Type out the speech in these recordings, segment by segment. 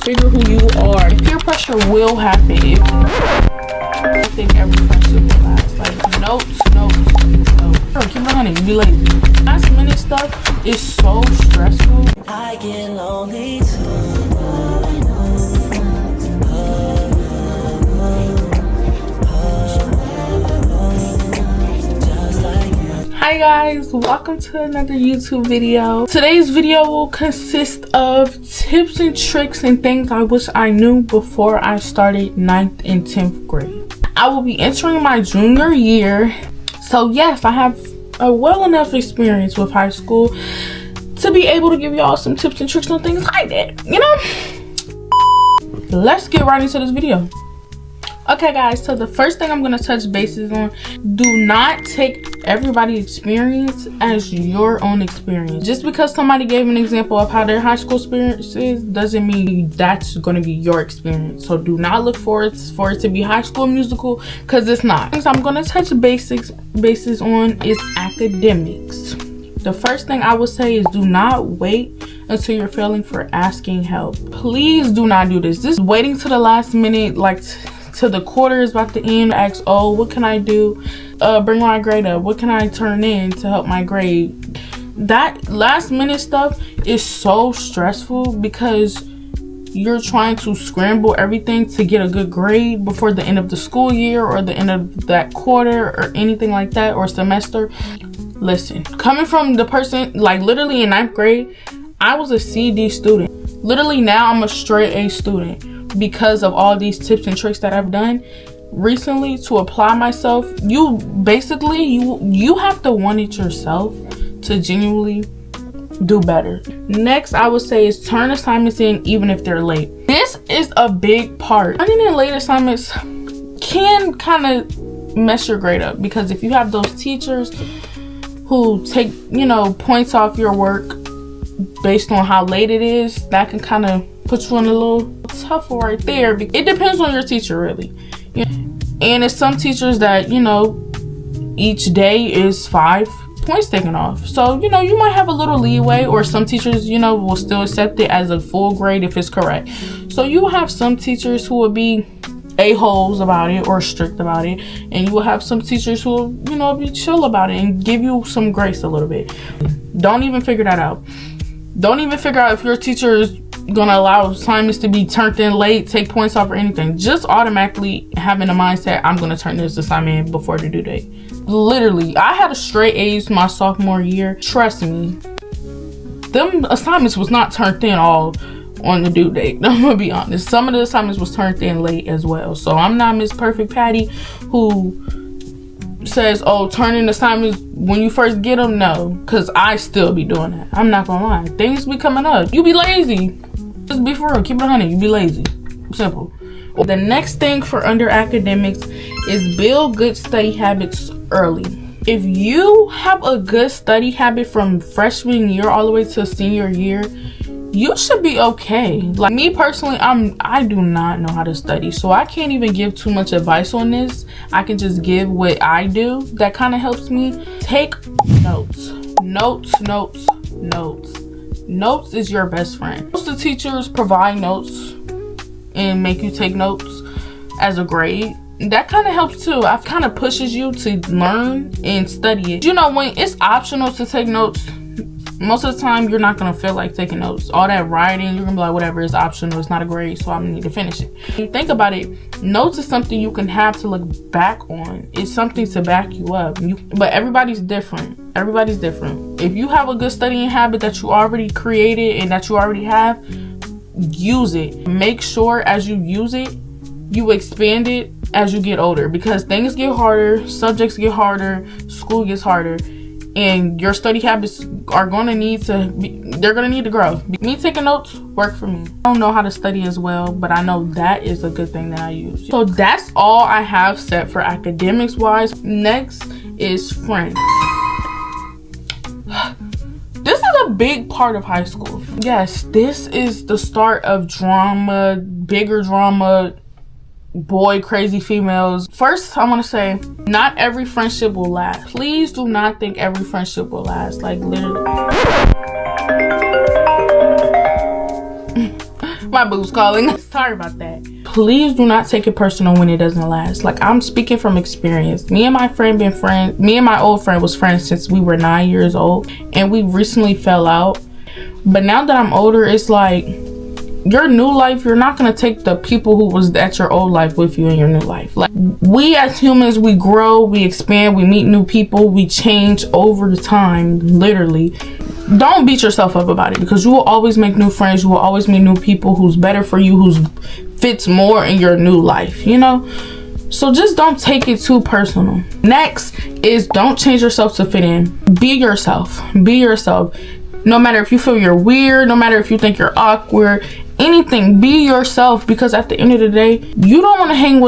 figure who you are. Peer pressure will happen. I think every friendship will last. Like notes. Bro, keep it honey. You be lazy. Last minute stuff is so stressful. I get lonely too. Hi guys, welcome to another YouTube video. Today's video will consist of tips and tricks and things I wish I knew before I started 9th and 10th grade. I will be entering my junior year, so yes, I have a well enough experience with high school to be able to give y'all some tips and tricks on things I did, you know? Let's get right into this video. Okay guys, so the first thing I'm going to touch bases on, do not take everybody's experience as your own experience. Just because somebody gave an example of how their high school experience is doesn't mean that's going to be your experience. So do not look for it to be High School Musical, because it's not. Things I'm going to touch bases on is academics. The first thing I would say is do not wait until you're failing for asking help. Please do not do this. This waiting to the last minute, like to the quarter is about to end, ask, oh, what can I do? Bring my grade up. What can I turn in to help my grade? That last minute stuff is so stressful because you're trying to scramble everything to get a good grade before the end of the school year or the end of that quarter or anything like that, or semester. Listen, coming from the person, like literally in 9th grade, I was a CD student. Literally now I'm a straight A student because of all these tips and tricks that I've done recently to apply myself. You basically, you have to want it yourself to genuinely do better. Next, I would say is turn assignments in even if they're late. This is a big part. Turning in late assignments can kind of mess your grade up, because if you have those teachers who take, you know, points off your work based on how late it is, that can kind of put you in a little tough right there. It depends on your teacher, really. And it's some teachers that, you know, each day is 5 points taken off. So, you know, you might have a little leeway, or some teachers, you know, will still accept it as a full grade if it's correct. So you will have some teachers who will be a-holes about it or strict about it, and you will have some teachers who will, you know, be chill about it and give you some grace a little bit. Don't even figure that out. Don't even figure out if your teacher is gonna allow assignments to be turned in late, take points off, or anything. Just automatically having a mindset, I'm gonna turn this assignment in before the due date. Literally, I had a straight A's my sophomore year. Trust me, them assignments was not turned in all on the due date. I'm gonna be honest, some of the assignments was turned in late as well. So I'm not Miss Perfect Patty who says, oh, turn in assignments when you first get them. No, because I still be doing that. I'm not gonna lie, things be coming up. You be lazy. Just be for real, keep it 100. You be lazy. Simple. The next thing for under academics is build good study habits early. If you have a good study habit from freshman year all the way to senior year, you should be okay. Like me personally, I do not know how to study, so I can't even give too much advice on this. I can just give what I do that kind of helps me. Take notes. Notes is your best friend. Most of the teachers provide notes and make you take notes as a grade. That kind of helps too. It kind of pushes you to learn and study it. You know, when it's optional to take notes, most of the time you're not gonna feel like taking notes. All that writing, you're gonna be like, whatever, it's optional, it's not a grade, so I need to finish it. When you think about it, notes is something you can have to look back on. It's something to back you up. But everybody's different. Everybody's different. If you have a good studying habit that you already created and that you already have, use it. Make sure as you use it, you expand it as you get older, because things get harder, subjects get harder, school gets harder, and your study habits are gonna need to grow. Me taking notes work for me. I don't know how to study as well, but I know that is a good thing that I use. So that's all I have set for academics wise. Next is friends. This is a big part of high school. Yes, this is the start of drama, bigger drama, boy crazy females. First, I want to say, not every friendship will last. Please do not think every friendship will last. Like literally. My boo's calling. Sorry about that. Please do not take it personal when it doesn't last. Like, I'm speaking from experience. Me and my old friend was friends since we were 9 years old, and we recently fell out. But now that I'm older, it's like, your new life, you're not going to take the people who was at your old life with you in your new life. Like, we as humans, we grow, we expand, we meet new people, we change over the time, literally. Don't beat yourself up about it, because you will always make new friends. You will always meet new people who's better for you, who's fits more in your new life, you know? So just don't take it too personal. Next is, don't change yourself to fit in. Be yourself. Be yourself. No matter if you feel you're weird, no matter if you think you're awkward, anything, be yourself, because at the end of the day, you don't want to hang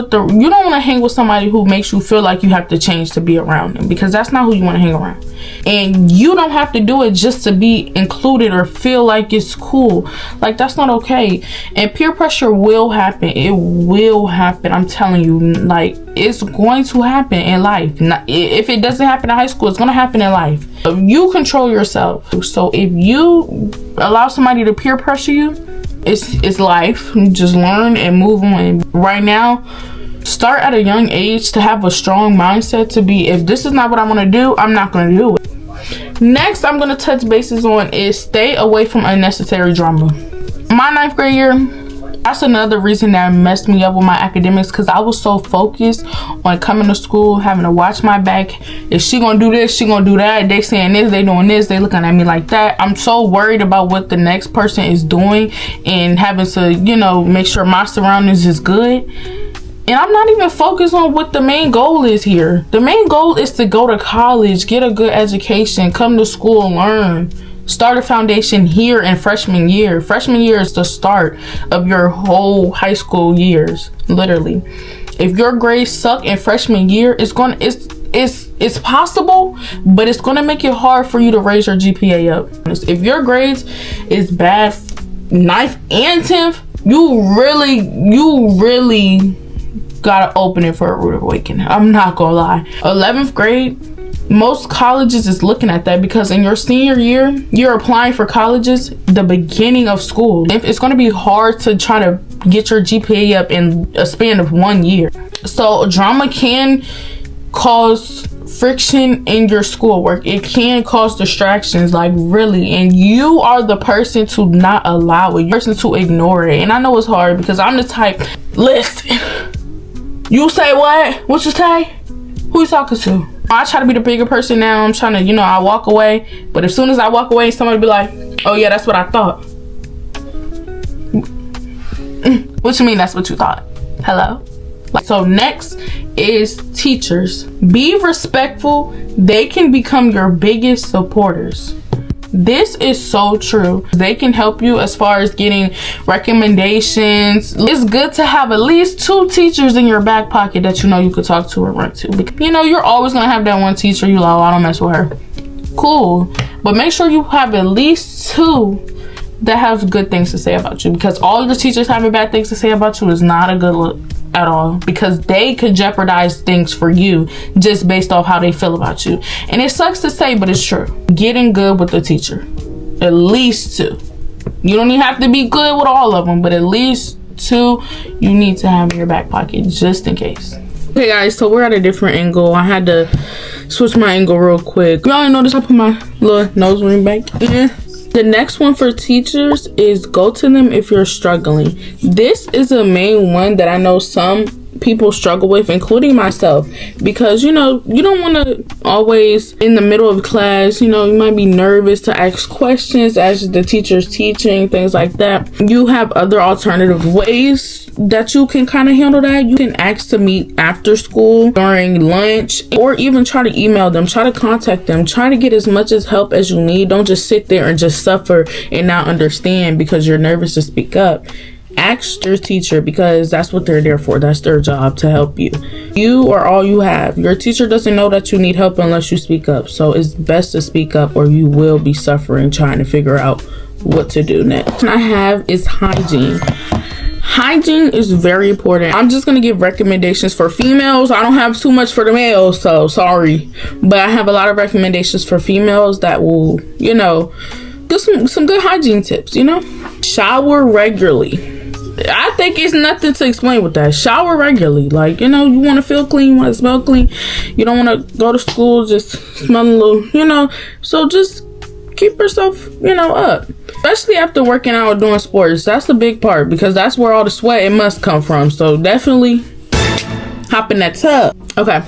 with somebody who makes you feel like you have to change to be around them, because that's not who you want to hang around. And you don't have to do it just to be included or feel like it's cool. Like, that's not okay. And peer pressure will happen. It will happen. I'm telling you, like, it's going to happen in life. If it doesn't happen in high school, it's going to happen in life. You control yourself. So if you allow somebody to peer pressure you, it's life. You just learn and move on. Right now, start at a young age to have a strong mindset to be, if this is not what I want to do, I'm not going to do it. Next, I'm going to touch bases on is stay away from unnecessary drama. My 9th grade year, that's another reason that messed me up with my academics, because I was so focused on coming to school, having to watch my back. Is she gonna do this? She gonna do that? They saying this, they doing this, they looking at me like that. I'm so worried about what the next person is doing and having to, you know, make sure my surroundings is good. And I'm not even focused on what the main goal is here. The main goal is to go to college, get a good education, come to school, learn. Start a foundation here in freshman year. Freshman year is the start of your whole high school years, literally. If your grades suck in freshman year, it's possible, but it's gonna make it hard for you to raise your GPA up. If your grades is bad 9th and 10th, you really gotta open it for a rude awakening. I'm not gonna lie. 11th grade, most colleges is looking at that, because in your senior year, you're applying for colleges the beginning of school. It's going to be hard to try to get your GPA up in a span of 1 year. So drama can cause friction in your schoolwork. It can cause distractions, like, really, and you are the person to not allow it. You're the person to ignore it. And I know it's hard, because I'm the type, listen, you say what? What you say? Who you talking to? I try to be the bigger person now. I'm trying to, you know, I walk away. But as soon as I walk away, somebody be like, oh yeah, that's what I thought. What you mean that's what you thought? Hello? So next is teachers. Be respectful. They can become your biggest supporters. This is so true. They can help you as far as getting recommendations. It's good to have at least 2 teachers in your back pocket that you know you could talk to or run to. You know, you're always gonna have that one teacher you like, oh, I don't mess with her. Cool. But make sure you have at least 2 that have good things to say about you, because all your teachers having bad things to say about you is not a good look at all, because they could jeopardize things for you just based off how they feel about you. And it sucks to say, but it's true. Getting good with the teacher, at least 2. You don't even have to be good with all of them, but at least 2 you need to have in your back pocket just in case. Okay guys, so we're at a different angle. I had to switch my angle real quick. Y'all notice I put my little nose ring back in. The next one for teachers is go to them if you're struggling. This is a main one that I know some people struggle with, including myself, because, you know, you don't want to always in the middle of class, you know, you might be nervous to ask questions as the teacher's teaching, things like that. You have other alternative ways that you can kind of handle that. You can ask to meet after school, during lunch, or even try to email them, try to contact them, try to get as much as help as you need. Don't just sit there and just suffer and not understand because you're nervous to speak up. Ask your teacher, because that's what they're there for. That's their job, to help you. You are all you have. Your teacher doesn't know that you need help unless you speak up. So it's best to speak up, or you will be suffering trying to figure out what to do next. I have is hygiene. Hygiene is very important. I'm just going to give recommendations for females. I don't have too much for the males, so sorry. But I have a lot of recommendations for females that will, you know, get some good hygiene tips, you know. Shower regularly. I think it's nothing to explain with that. Shower regularly. Like, you know, you want to feel clean, you want to smell clean. You don't want to go to school just smelling a little, you know. So just keep yourself, you know, up. Especially after working out or doing sports. That's the big part, because that's where all the sweat, it must come from. So definitely hop in that tub. Okay.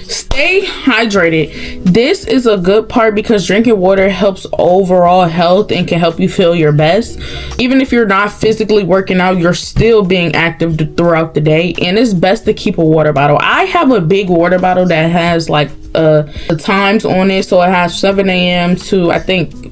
Stay hydrated. This is a good part because drinking water helps overall health and can help you feel your best. Even if you're not physically working out, you're still being active throughout the day, and it's best to keep a water bottle. I have a big water bottle that has like the times on it, so it has 7 a.m. to I think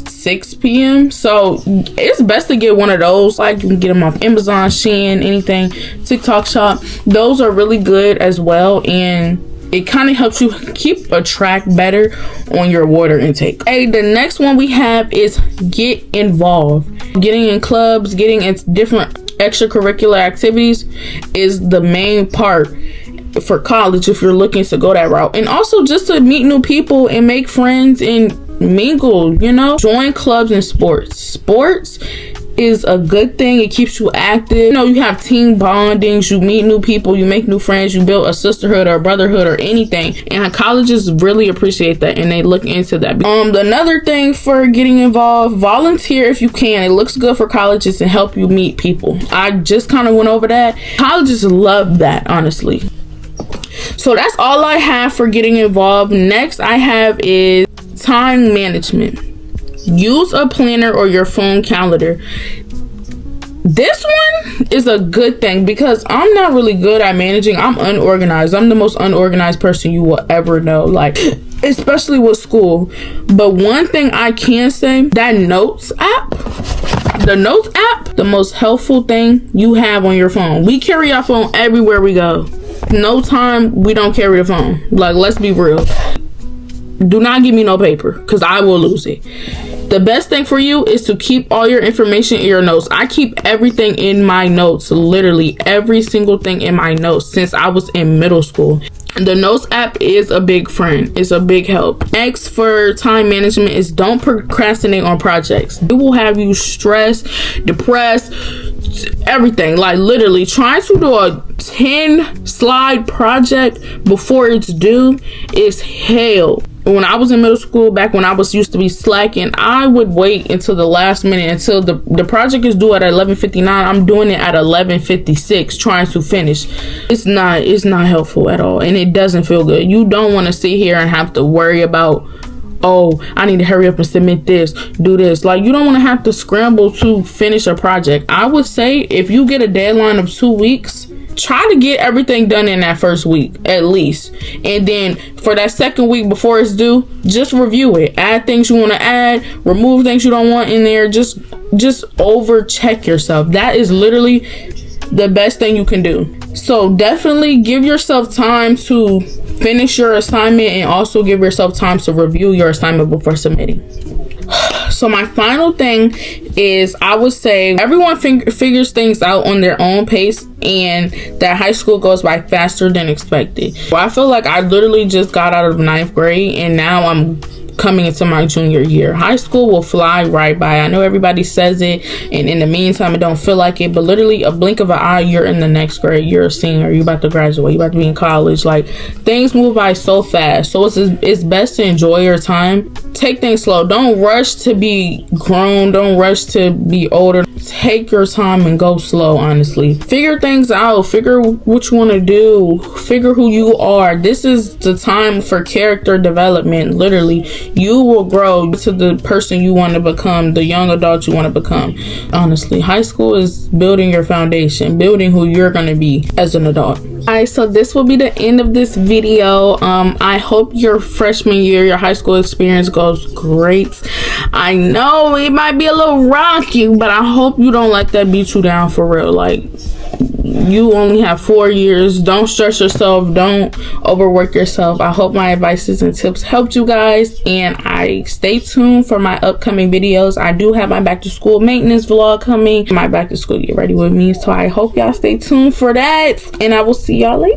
6 p.m. so it's best to get one of those. Like, you can get them off Amazon, Shein, anything, TikTok shop. Those are really good as well, and it kind of helps you keep a track better on your water intake. Okay, the next one we have is get involved. Getting in clubs, getting in different extracurricular activities is the main part for college if you're looking to go that route. And also just to meet new people and make friends and mingle, you know. Join clubs and sports is a good thing. It keeps you active. You know, you have team bondings, you meet new people, you make new friends, you build a sisterhood or a brotherhood or anything, and colleges really appreciate that and they look into that. Another thing for getting involved, volunteer if you can. It looks good for colleges and help you meet people. I just kind of went over that. Colleges love that, honestly. So that's all I have for getting involved. Next I have is time management. Use a planner or your phone calendar. This one is a good thing because I'm not really good at managing. I'm unorganized. I'm the most unorganized person you will ever know, like especially with school. But one thing I can say, that notes app, the most helpful thing you have on your phone. We carry our phone everywhere we go. No time we don't carry the phone. Like, let's be real. Do not give me no paper because I will lose it. The best thing for you is to keep all your information in your notes. I keep everything in my notes, literally every single thing in my notes since I was in middle school. The notes app is a big friend. It's a big help. Next for time management is don't procrastinate on projects. It will have you stressed, depressed, everything. Like, literally trying to do a 10 slide project before it's due is hell. When I was in middle school, back when I was used to be slacking, I would wait until the last minute, until the project is due at 11:59. I'm doing it at 11:56 trying to finish. It's not helpful at all, and it doesn't feel good. You don't want to sit here and have to worry about, oh, I need to hurry up and submit this, do this. Like, you don't want to have to scramble to finish a project. I would say if you get a deadline of 2 weeks, try to get everything done in that first week at least, and then for that second week before it's due, just review it, add things you want to add, remove things you don't want in there. Just over check yourself. That is literally the best thing you can do. So definitely give yourself time to finish your assignment and also give yourself time to review your assignment before submitting. So my final thing is, I would say everyone figures things out on their own pace, and that high school goes by faster than expected. Well, I feel like I literally just got out of 9th grade and now I'm coming into my junior year. High school will fly right by. I know everybody says it, and in the meantime it don't feel like it, but literally a blink of an eye, you're in the next grade, you're a senior, you're about to graduate, you're about to be in college. Like, things move by so fast, so it's best to enjoy your time. Take things slow. Don't rush to be grown, don't rush to be older. Take your time and go slow. Honestly, figure things out, figure what you want to do, figure who you are. This is the time for character development. Literally, you will grow to the person you want to become, the young adult you want to become. Honestly, high school is building your foundation, building who you're going to be as an adult. Alright, so this will be the end of this video. I hope your freshman year, your high school experience goes great. I know it might be a little rocky, but I hope you don't let that beat you down for real. Like, you only have 4 years. Don't stress yourself, don't overwork yourself. I hope my advices and tips helped you guys, and I stay tuned for my upcoming videos. I do have my back to school maintenance vlog coming, my back to school get ready with me, so I hope y'all stay tuned for that, and I will see y'all later.